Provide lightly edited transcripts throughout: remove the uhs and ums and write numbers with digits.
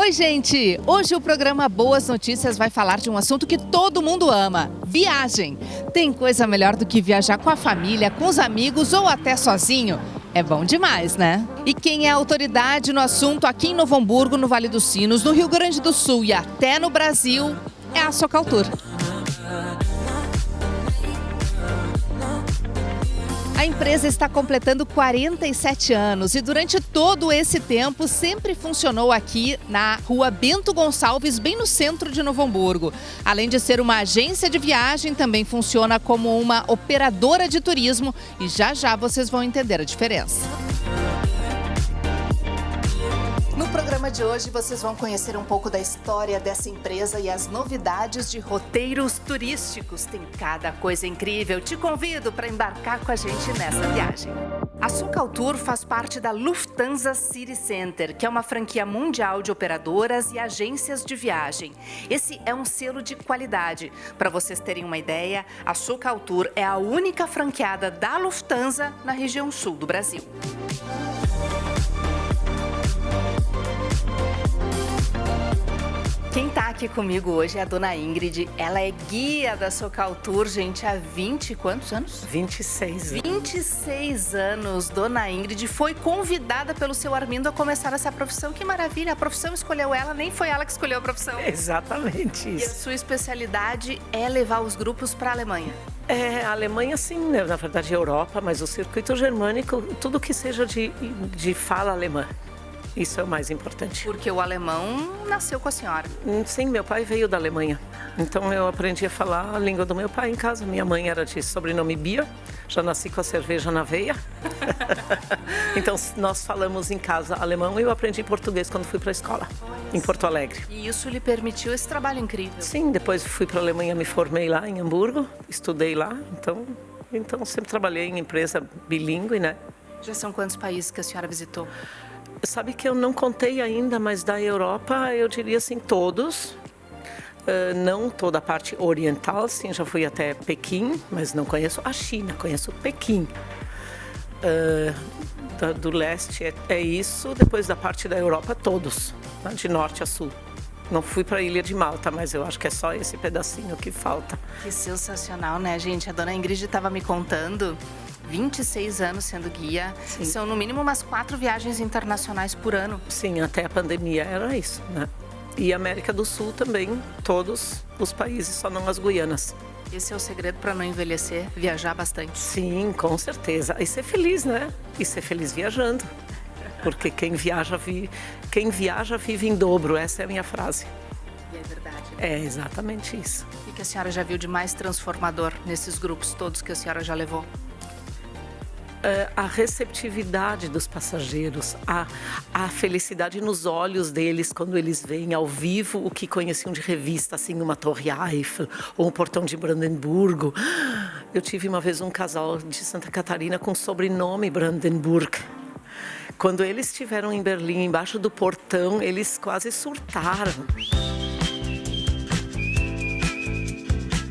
Oi, gente! Hoje o programa Boas Notícias vai falar de um assunto que todo mundo ama: viagem. Tem coisa melhor do que viajar com a família, com os amigos ou até sozinho? É bom demais, né? E quem é autoridade no assunto aqui em Novo Hamburgo, no Vale dos Sinos, no Rio Grande do Sul e até no Brasil é a Socaltour. A empresa está completando 47 anos e durante todo esse tempo sempre funcionou aqui na rua Bento Gonçalves, bem no centro de Novo Hamburgo. Além de ser uma agência de viagem, também funciona como uma operadora de turismo e já já vocês vão entender a diferença. No programa de hoje vocês vão conhecer um pouco da história dessa empresa e as novidades de roteiros turísticos. Tem cada coisa incrível. Te convido para embarcar com a gente nessa viagem. A Socaltour faz parte da Lufthansa City Center, que é uma franquia mundial de operadoras e agências de viagem. Esse é um selo de qualidade. Para vocês terem uma ideia, a Socaltour é a única franqueada da Lufthansa na região sul do Brasil. Quem tá aqui comigo hoje é a dona Ingrid. Ela é guia da Socaltour, gente, há 20 quantos anos? 26 anos. 26 anos. Dona Ingrid foi convidada pelo seu Armindo a começar essa profissão. Que maravilha, a profissão escolheu ela, nem foi ela que escolheu a profissão. Exatamente E a isso. sua especialidade é levar os grupos para a Alemanha. A Alemanha, sim, né? Na verdade, a Europa, mas o circuito germânico, tudo que seja de fala alemã. Isso é o mais importante. Porque o alemão nasceu com a senhora. Sim, meu pai veio da Alemanha. Então eu aprendi a falar a língua do meu pai em casa. Minha mãe era de sobrenome Bia, já nasci com a cerveja na veia. Então nós falamos em casa alemão e eu aprendi português quando fui para a escola, em Porto Alegre. E isso lhe permitiu esse trabalho incrível. Sim, depois fui para a Alemanha, me formei lá em Hamburgo, estudei lá. Então sempre trabalhei em empresa bilíngue, né? Já são quantos países que a senhora visitou? Sabe que eu não contei ainda, mas da Europa eu diria assim todos. Não toda a parte oriental, sim, já fui até Pequim, mas não conheço a China, conheço Pequim. Do leste é isso, depois da parte da Europa todos, né, de norte a sul. Não fui para a Ilha de Malta, mas eu acho que é só esse pedacinho que falta. Que sensacional, né, gente? A dona Ingrid estava me contando, 26 anos sendo guia, Sim. São no mínimo umas 4 viagens internacionais por ano. Sim, até a pandemia era isso, né? E América do Sul também, todos os países, só não as Guianas. Esse é o segredo para não envelhecer, viajar bastante. Sim, com certeza. E ser feliz, né? E ser feliz viajando. Porque quem viaja vive em dobro, essa é a minha frase. E é verdade. É exatamente isso. E que a senhora já viu de mais transformador nesses grupos todos que a senhora já levou? A receptividade dos passageiros, a felicidade nos olhos deles quando eles veem ao vivo o que conheciam de revista, assim, uma Torre Eiffel ou um portão de Brandemburgo. Eu tive uma vez um casal de Santa Catarina com sobrenome Brandenburg. Quando eles estiveram em Berlim, embaixo do portão, eles quase surtaram.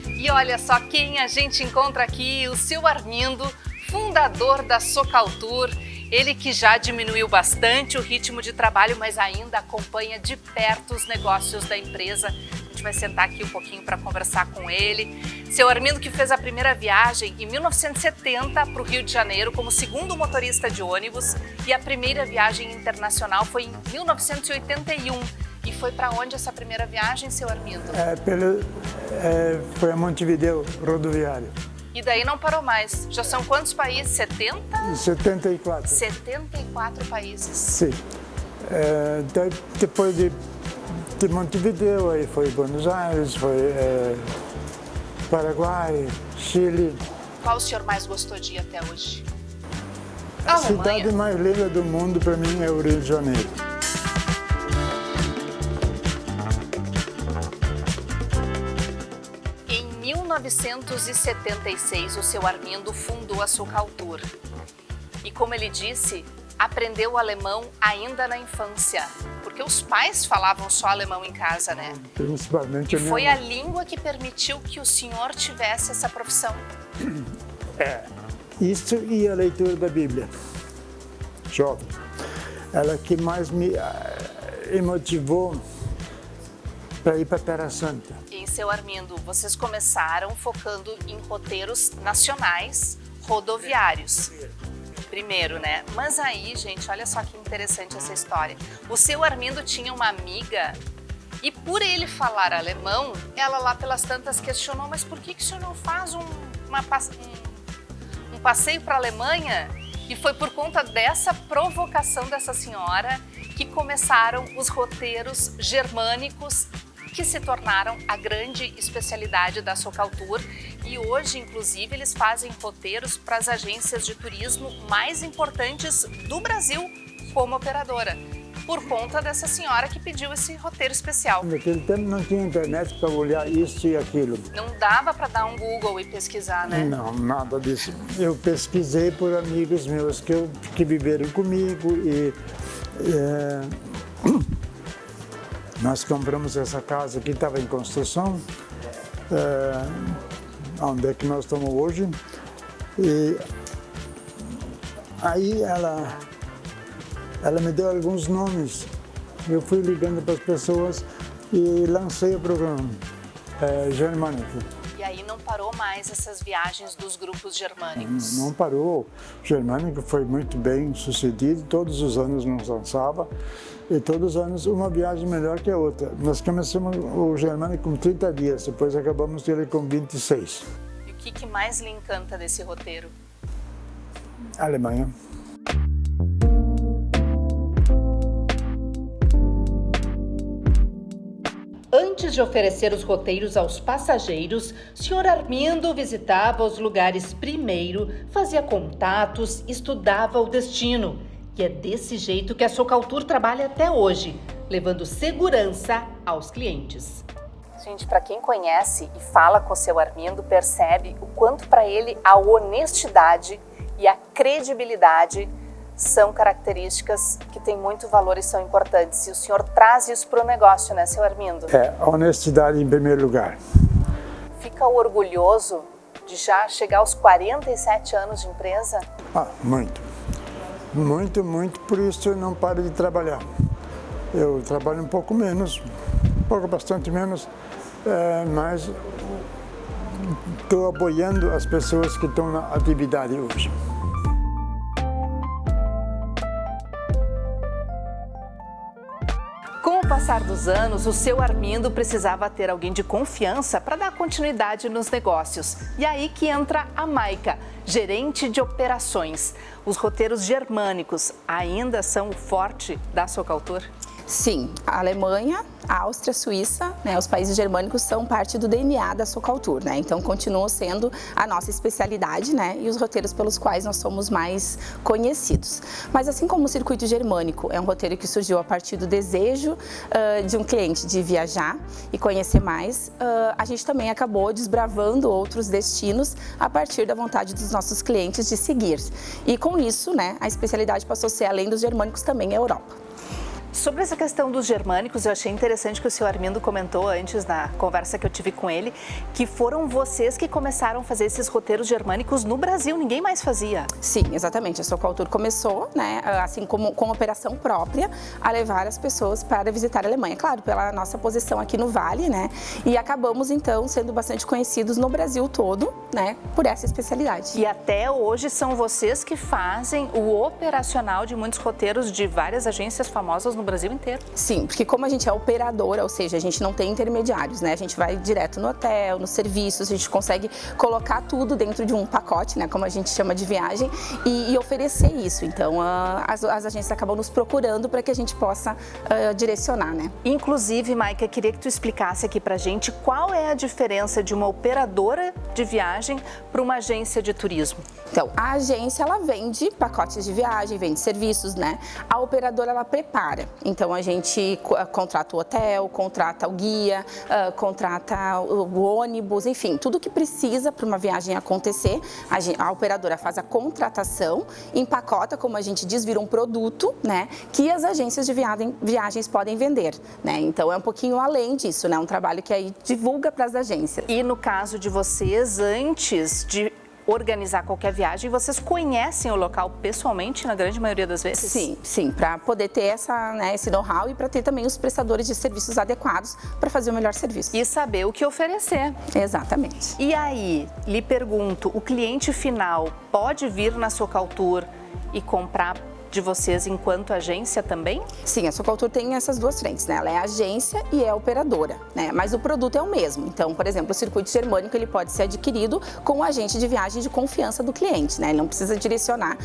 E olha só quem a gente encontra aqui, o seu Armindo, fundador da Socaltour, ele que já diminuiu bastante o ritmo de trabalho, mas ainda acompanha de perto os negócios da empresa. A gente vai sentar aqui um pouquinho para conversar com ele. Seu Armindo que fez a primeira viagem em 1970 para o Rio de Janeiro como segundo motorista de ônibus e a primeira viagem internacional foi em 1981. E foi para onde essa primeira viagem, seu Armindo? Foi a Montevideo rodoviário. E daí não parou mais. Já são quantos países? 70? 74. 74 países. Sim. Depois de Montevideo, aí foi Buenos Aires, foi Paraguai, Chile. Qual o senhor mais gostou de ir até hoje? A cidade mais linda do mundo para mim é o Rio de Janeiro. Em 1976, o seu Armindo fundou a Socaltour. E como ele disse, aprendeu o alemão ainda na infância, porque os pais falavam só alemão em casa, né? Principalmente E foi a língua que permitiu que o senhor tivesse essa profissão. Isso e a leitura da Bíblia. Jovem. Ela que mais me... me motivou para ir para Terra Santa. E, seu Armindo, vocês começaram focando em roteiros nacionais rodoviários. Primeiro, né? Mas aí, gente, olha só que interessante essa história. O seu Armindo tinha uma amiga e por ele falar alemão, ela lá pelas tantas questionou, mas por que o senhor não faz um passeio para a Alemanha? E foi por conta dessa provocação dessa senhora que começaram os roteiros germânicos, que se tornaram a grande especialidade da Socaltour. E hoje, inclusive, eles fazem roteiros para as agências de turismo mais importantes do Brasil como operadora, por conta dessa senhora que pediu esse roteiro especial. Naquele tempo não tinha internet para olhar isso e aquilo. Não dava para dar um Google e pesquisar, né? Não, nada disso. Eu pesquisei por amigos meus que viveram comigo e nós compramos essa casa que estava em construção, onde é que nós estamos hoje. E aí ela me deu alguns nomes. Eu fui ligando para as pessoas e lancei o programa germânico. E aí não parou mais essas viagens dos grupos germânicos? Não parou. O germânico foi muito bem sucedido, todos os anos nos lançava e todos os anos uma viagem melhor que a outra. Nós começamos o germânico com 30 dias, depois acabamos ele com 26. E o que mais lhe encanta desse roteiro? A Alemanha. Antes de oferecer os roteiros aos passageiros, o Sr. Armindo visitava os lugares primeiro, fazia contatos, estudava o destino. E é desse jeito que a Socaltour trabalha até hoje, levando segurança aos clientes. Gente, para quem conhece e fala com o seu Armindo, percebe o quanto para ele a honestidade e a credibilidade são características que têm muito valor e são importantes. E o senhor traz isso para o negócio, né, seu Armindo? A honestidade em primeiro lugar. Fica orgulhoso de já chegar aos 47 anos de empresa? Muito. Muito, por isso eu não paro de trabalhar. Eu trabalho um pouco menos, bastante menos, mas estou apoiando as pessoas que estão na atividade hoje. Com o passar dos anos, o seu Armindo precisava ter alguém de confiança para dar continuidade nos negócios. E aí que entra a Maica, gerente de operações. Os roteiros germânicos ainda são o forte da Socaltour? Sim, a Alemanha, a Áustria, a Suíça, né, os países germânicos são parte do DNA da Socaltour, né? Então continuam sendo a nossa especialidade, né, e os roteiros pelos quais nós somos mais conhecidos. Mas assim como o circuito germânico é um roteiro que surgiu a partir do desejo de um cliente de viajar e conhecer mais, a gente também acabou desbravando outros destinos a partir da vontade dos nossos clientes de seguir. E com isso, né, a especialidade passou a ser, além dos germânicos, também a Europa. Sobre essa questão dos germânicos, eu achei interessante que o seu Armindo comentou antes, na conversa que eu tive com ele, que foram vocês que começaram a fazer esses roteiros germânicos no Brasil, ninguém mais fazia. Sim, exatamente. A Socaltour começou, né, assim como com operação própria, a levar as pessoas para visitar a Alemanha. Claro, pela nossa posição aqui no Vale, né, e acabamos então sendo bastante conhecidos no Brasil todo, né, por essa especialidade. E até hoje são vocês que fazem o operacional de muitos roteiros de várias agências famosas no Brasil inteiro. Sim, porque como a gente é operadora, ou seja, a gente não tem intermediários, né? A gente vai direto no hotel, nos serviços, a gente consegue colocar tudo dentro de um pacote, né? Como a gente chama de viagem, e oferecer isso. Então, as agências acabam nos procurando para que a gente possa direcionar, né? Inclusive, Maica, queria que tu explicasse aqui pra gente qual é a diferença de uma operadora de viagem para uma agência de turismo. Então, a agência, ela vende pacotes de viagem, vende serviços, né? A operadora, ela prepara. Então, a gente contrata o hotel, contrata o guia, contrata o ônibus, enfim, tudo que precisa para uma viagem acontecer. A operadora faz a contratação, empacota, como a gente diz, vira um produto, né? Que as agências de viagens podem vender, né? Então, é um pouquinho além disso, né? Um trabalho que aí divulga para as agências. E no caso de vocês, antes de organizar qualquer viagem, vocês conhecem o local pessoalmente, na grande maioria das vezes? Sim, para poder ter esse know-how e para ter também os prestadores de serviços adequados para fazer o melhor serviço. E saber o que oferecer. Exatamente. E aí, lhe pergunto, o cliente final pode vir na Socaltur e comprar de vocês enquanto agência também? Sim, a Socaltur tem essas duas frentes, né? Ela é agência e é operadora, né? Mas o produto é o mesmo. Então, por exemplo, o circuito germânico ele pode ser adquirido com o agente de viagem de confiança do cliente, né? Ele não precisa direcionar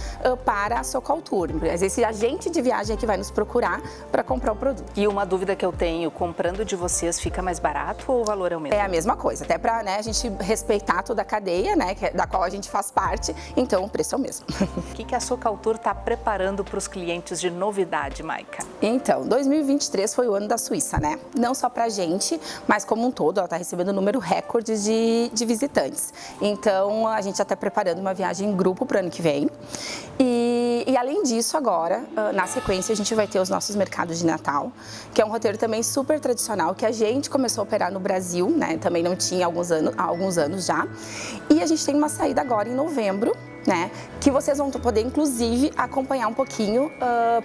para a Socaltur. Mas esse agente de viagem é que vai nos procurar para comprar o produto. E uma dúvida que eu tenho, comprando de vocês fica mais barato ou o valor é o mesmo? É a mesma coisa, até para a gente respeitar toda a cadeia, né? Da qual a gente faz parte, então o preço é o mesmo. O que a Socaltur está preparando para os clientes de novidade, Maica? Então, 2023 foi o ano da Suíça, né? Não só pra gente, mas como um todo, ela está recebendo um número recorde de visitantes. Então, a gente já está preparando uma viagem em grupo para o ano que vem. E além disso, agora, na sequência, a gente vai ter os nossos mercados de Natal, que é um roteiro também super tradicional, que a gente começou a operar no Brasil, né? Também não tinha há alguns anos já. E a gente tem uma saída agora em novembro, né, que vocês vão poder, inclusive, acompanhar um pouquinho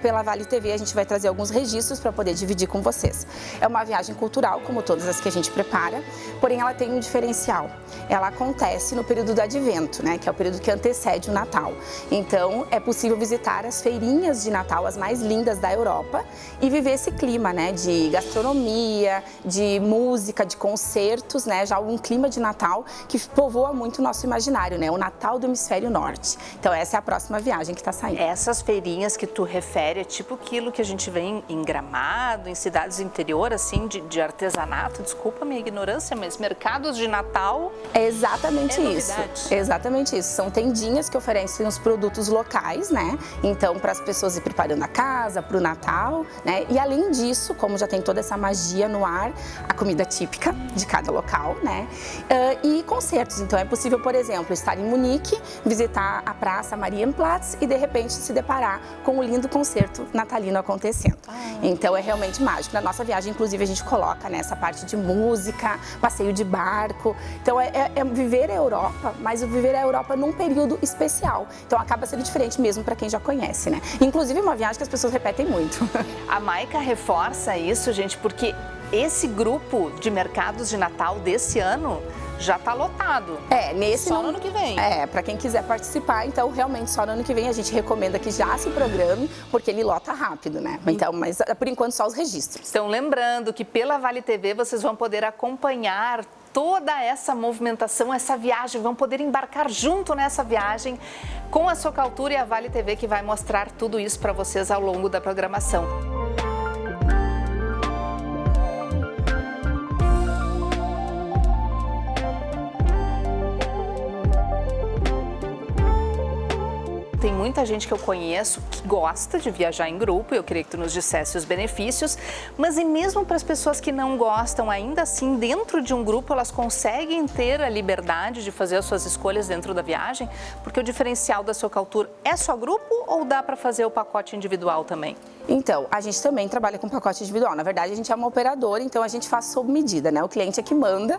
pela Vale TV. A gente vai trazer alguns registros para poder dividir com vocês. É uma viagem cultural, como todas as que a gente prepara, porém ela tem um diferencial. Ela acontece no período do Advento, né, que é o período que antecede o Natal. Então, é possível visitar as feirinhas de Natal, as mais lindas da Europa, e viver esse clima, né, de gastronomia, de música, de concertos, né, já um clima de Natal que povoa muito o nosso imaginário, né, o Natal do Hemisfério Norte. Então, essa é a próxima viagem que está saindo. Essas feirinhas que tu refere é tipo aquilo que a gente vê em Gramado, em cidades do interior, assim, de artesanato. Desculpa a minha ignorância, mas mercados de Natal... É exatamente isso. Novidade. Exatamente isso. São tendinhas que oferecem os produtos locais, né? Então, para as pessoas ir preparando a casa, para o Natal, né? E além disso, como já tem toda essa magia no ar, a comida típica de cada local, né? E concertos. Então, é possível, por exemplo, estar em Munique, visitar a Praça Marienplatz e, de repente, se deparar com um lindo concerto natalino acontecendo. Então, é realmente mágico. Na nossa viagem, inclusive, a gente coloca nessa parte de música, passeio de barco. Então, é viver a Europa, mas viver a Europa num período especial. Então, acaba sendo diferente mesmo para quem já conhece, né? Inclusive, uma viagem que as pessoas repetem muito. A Maica reforça isso, gente, porque esse grupo de mercados de Natal desse ano já está lotado. Só no ano que vem. Para quem quiser participar, então realmente só no ano que vem a gente recomenda que já se programe, porque ele lota rápido, né? Então, mas por enquanto só os registros. Então, lembrando que pela Vale TV vocês vão poder acompanhar toda essa movimentação, essa viagem, vão poder embarcar junto nessa viagem com a Socaltur e a Vale TV, que vai mostrar tudo isso para vocês ao longo da programação. Tem muita gente que eu conheço que gosta de viajar em grupo, eu queria que tu nos dissesse os benefícios, mas e mesmo para as pessoas que não gostam, ainda assim, dentro de um grupo, elas conseguem ter a liberdade de fazer as suas escolhas dentro da viagem? Porque o diferencial da Socaltur é só grupo ou dá para fazer o pacote individual também? Então, a gente também trabalha com pacote individual. Na verdade, a gente é uma operadora, então a gente faz sob medida, né? O cliente é que manda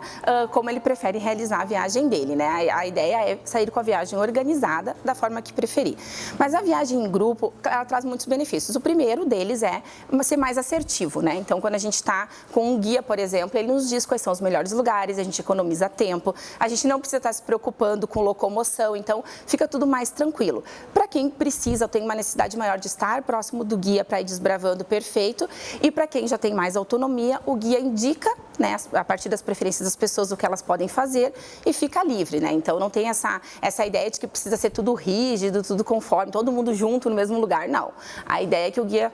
como ele prefere realizar a viagem dele, né? A ideia é sair com a viagem organizada da forma que preferir. Mas a viagem em grupo, ela traz muitos benefícios. O primeiro deles é ser mais assertivo, né? Então, quando a gente está com um guia, por exemplo, ele nos diz quais são os melhores lugares, a gente economiza tempo, a gente não precisa estar se preocupando com locomoção, então fica tudo mais tranquilo. Para quem precisa, tem uma necessidade maior de estar próximo do guia para ir desbravando, perfeito. E para quem já tem mais autonomia, o guia indica, né, a partir das preferências das pessoas, o que elas podem fazer e fica livre, né? Então não tem essa ideia de que precisa ser tudo rígido, tudo conforme, todo mundo junto no mesmo lugar, não. A ideia é que o guia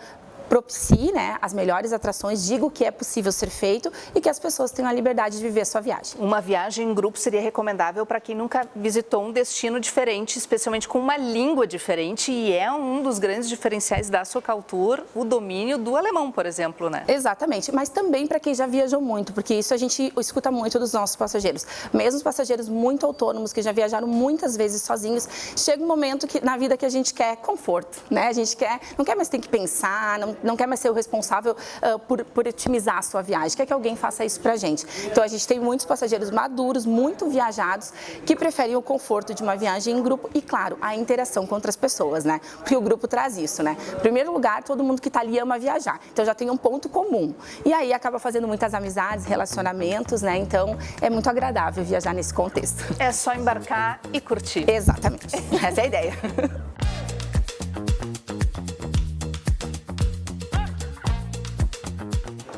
propicie, né, as melhores atrações, diga o que é possível ser feito e que as pessoas tenham a liberdade de viver a sua viagem. Uma viagem em grupo seria recomendável para quem nunca visitou um destino diferente, especialmente com uma língua diferente, e é um dos grandes diferenciais da Socaltur, o domínio do alemão, por exemplo, né? Exatamente, mas também para quem já viajou muito, porque isso a gente escuta muito dos nossos passageiros. Mesmo os passageiros muito autônomos, que já viajaram muitas vezes sozinhos, chega um momento na vida que a gente quer conforto, né? A gente não quer mais ter que pensar, não não quer mais ser o responsável por otimizar a sua viagem, quer que alguém faça isso pra gente. Então a gente tem muitos passageiros maduros, muito viajados, que preferem o conforto de uma viagem em grupo e, claro, a interação com outras pessoas, né? Porque o grupo traz isso, né? Em primeiro lugar, todo mundo que está ali ama viajar, então já tem um ponto comum. E aí acaba fazendo muitas amizades, relacionamentos, né? Então é muito agradável viajar nesse contexto. É só embarcar e curtir. Exatamente, essa é a ideia.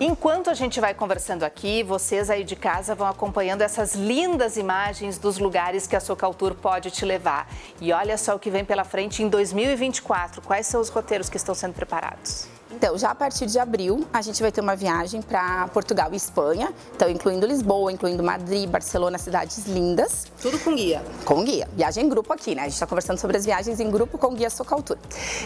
Enquanto a gente vai conversando aqui, vocês aí de casa vão acompanhando essas lindas imagens dos lugares que a Socaltour pode te levar. E olha só o que vem pela frente em 2024. Quais são os roteiros que estão sendo preparados? Então, já a partir de abril, a gente vai ter uma viagem para Portugal e Espanha, então incluindo Lisboa, incluindo Madrid, Barcelona, cidades lindas. Tudo com guia. Com guia. Viagem em grupo aqui, né? A gente está conversando sobre as viagens em grupo com guia Socaltour.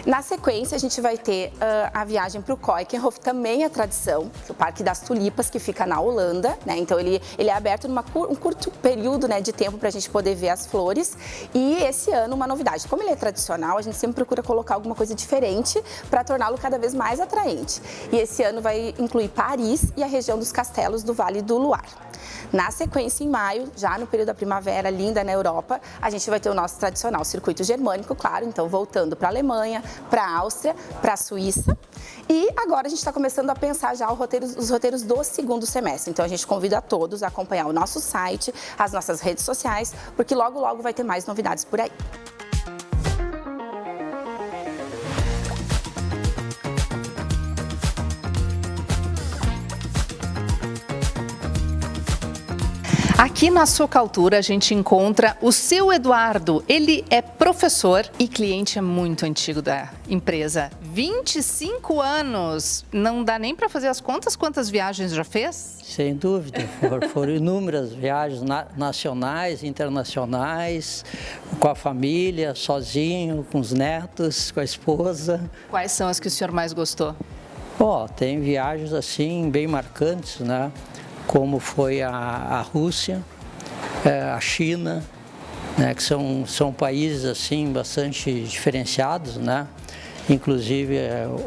Na sequência, a gente vai ter a viagem para o Keukenhof, também é tradição, o Parque das Tulipas, que fica na Holanda, né? Então, ele é aberto num curto período, né, de tempo para a gente poder ver as flores. E esse ano, uma novidade. Como ele é tradicional, a gente sempre procura colocar alguma coisa diferente para torná-lo cada vez mais atraente. E esse ano vai incluir Paris e a região dos castelos do Vale do Loire. Na sequência, em maio, já no período da primavera, linda na Europa, a gente vai ter o nosso tradicional circuito germânico, claro, então voltando para a Alemanha, para a Áustria, para a Suíça. E agora a gente está começando a pensar já os roteiros do segundo semestre. Então a gente convida a todos a acompanhar o nosso site, as nossas redes sociais, porque logo, logo vai ter mais novidades por aí. Aqui na Socaltour a gente encontra o seu Eduardo. Ele é professor e cliente muito antigo da empresa. 25 anos. Não dá nem para fazer as contas quantas viagens já fez? Sem dúvida. Foram inúmeras viagens nacionais, internacionais, com a família, sozinho, com os netos, com a esposa. Quais são as que o senhor mais gostou? Tem viagens assim bem marcantes, né? Como foi a Rússia, a China, né, que são países assim bastante diferenciados, né? Inclusive,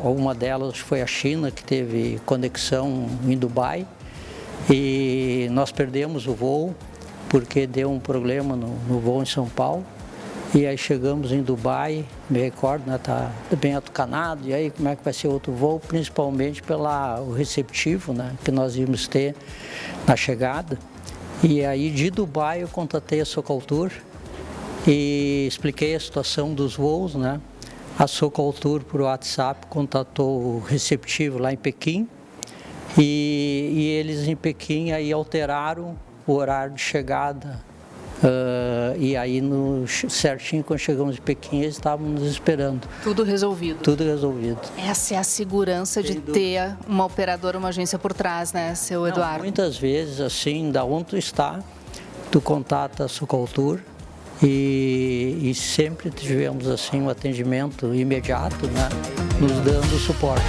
uma delas foi a China, que teve conexão em Dubai, e nós perdemos o voo porque deu um problema no voo em São Paulo. E aí chegamos em Dubai, me recordo, né, tá bem atucanado, e aí como é que vai ser outro voo, principalmente pelo receptivo, né, que nós íamos ter na chegada. E aí de Dubai eu contatei a Socaltour e expliquei a situação dos voos, né. A Socaltour por WhatsApp contatou o receptivo lá em Pequim e eles em Pequim aí alteraram o horário de chegada. E aí, certinho, quando chegamos em Pequim, eles estavam nos esperando. Tudo resolvido. Tudo resolvido. Essa é a segurança de ter uma operadora, uma agência por trás, né, seu Eduardo? Muitas vezes, assim, da onde tu está, tu contata a Socaltour e sempre tivemos, assim, um atendimento imediato, né, nos dando suporte.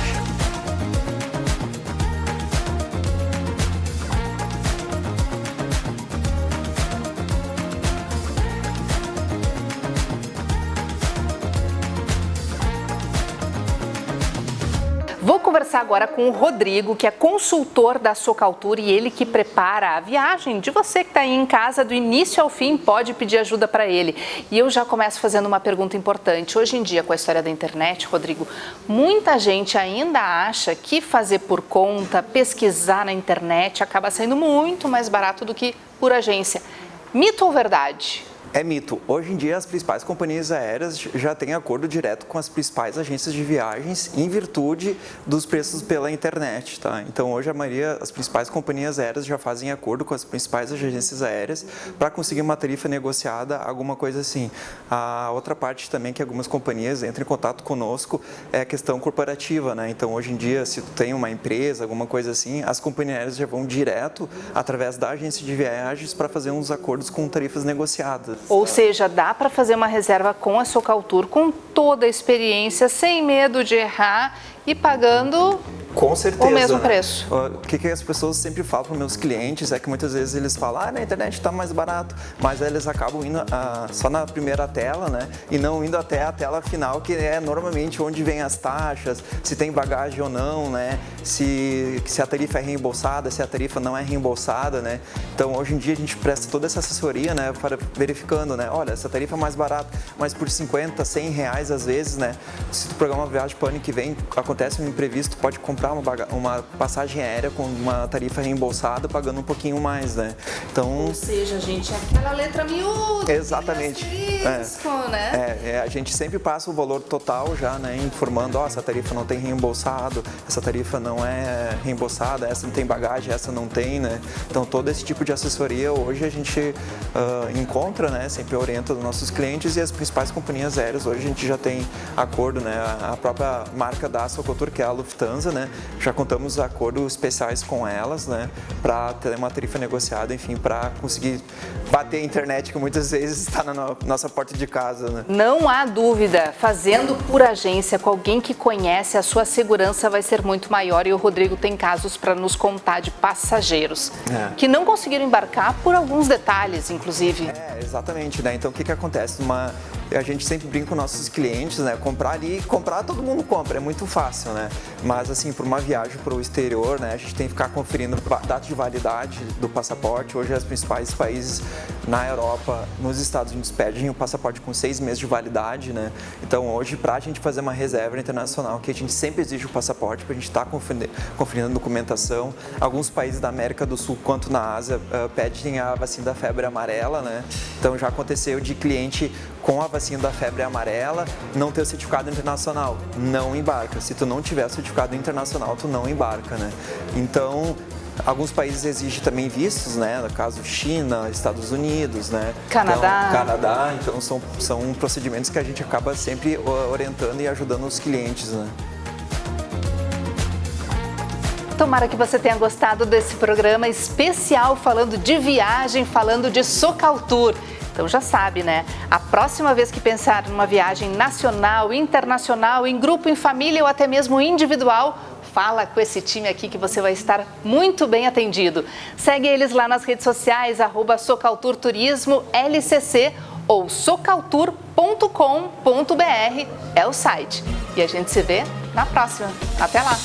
Vou conversar agora com o Rodrigo, que é consultor da Socaltour e ele que prepara a viagem de você que está aí em casa, do início ao fim, pode pedir ajuda para ele. E eu já começo fazendo uma pergunta importante. Hoje em dia, com a história da internet, Rodrigo, muita gente ainda acha que fazer por conta, pesquisar na internet, acaba saindo muito mais barato do que por agência. Mito ou verdade? É mito. Hoje em dia, as principais companhias aéreas já têm acordo direto com as principais agências de viagens em virtude dos preços pela internet, tá? Então, hoje, as principais companhias aéreas já fazem acordo com as principais agências aéreas para conseguir uma tarifa negociada, alguma coisa assim. A outra parte também que algumas companhias entram em contato conosco é a questão corporativa, né? Então, hoje em dia, se tu tem uma empresa, alguma coisa assim, as companhias aéreas já vão direto através da agência de viagens para fazer uns acordos com tarifas negociadas. Ou seja, dá para fazer uma reserva com a Socaltour, com toda a experiência, sem medo de errar e pagando Com certeza. O mesmo preço. O que as pessoas sempre falam para meus clientes é que muitas vezes eles falam, na internet está mais barato, mas eles acabam indo só na primeira tela, né? E não indo até a tela final, que é normalmente onde vem as taxas, se tem bagagem ou não, né? Se a tarifa é reembolsada, se a tarifa não é reembolsada, né? Então, hoje em dia, a gente presta toda essa assessoria, né? Verificando, né? Olha, essa tarifa é mais barata, mas por 50, 100 reais às vezes, né? Se tu programar uma viagem para o ano que vem, acontece um imprevisto, tu pode comprar uma passagem aérea com uma tarifa reembolsada, pagando um pouquinho mais, né? Então... Ou seja, gente, aquela letra miúda. Exatamente. Né? A gente sempre passa o valor total já, né? Informando, essa tarifa não tem reembolsado, essa tarifa não é reembolsada, essa não tem bagagem, essa não tem, né? Então, todo esse tipo de assessoria hoje a gente encontra, né? Sempre orienta os nossos clientes e as principais companhias aéreas. Hoje a gente já tem acordo, né? A própria marca da Socotur, que é a Lufthansa, né? Já contamos acordos especiais com elas, né? Para ter uma tarifa negociada, enfim, para conseguir bater a internet, que muitas vezes está na nossa porta de casa, né? Não há dúvida, fazendo por agência com alguém que conhece, a sua segurança vai ser muito maior, e o Rodrigo tem casos para nos contar de passageiros que não conseguiram embarcar por alguns detalhes, inclusive. Exatamente, né? Então, o que acontece? A gente sempre brinca com nossos clientes, né? Comprar todo mundo compra, é muito fácil, né? Mas, assim, por uma viagem para o exterior, né? A gente tem que ficar conferindo a data de validade do passaporte. Hoje, os principais países na Europa, nos Estados Unidos, pedem o passaporte com 6 meses de validade, né? Então, hoje, para a gente fazer uma reserva internacional, que a gente sempre exige o passaporte, para a gente estar conferindo a documentação. Alguns países da América do Sul, quanto na Ásia, pedem a vacina da febre amarela, né? Então, já aconteceu de cliente com a vacina da febre amarela não ter o certificado internacional, não embarca. Se tu não tiver o certificado internacional, tu não embarca, né? Então, alguns países exigem também vistos, né? No caso, China, Estados Unidos, né? Canadá. Então são procedimentos que a gente acaba sempre orientando e ajudando os clientes, né? Tomara que você tenha gostado desse programa especial falando de viagem, falando de Socaltur. Então já sabe, né? A próxima vez que pensar numa viagem nacional, internacional, em grupo, em família ou até mesmo individual, fala com esse time aqui que você vai estar muito bem atendido. Segue eles lá nas redes sociais, @SocalturTurismoLCC ou socaltur.com.br é o site. E a gente se vê na próxima. Até lá!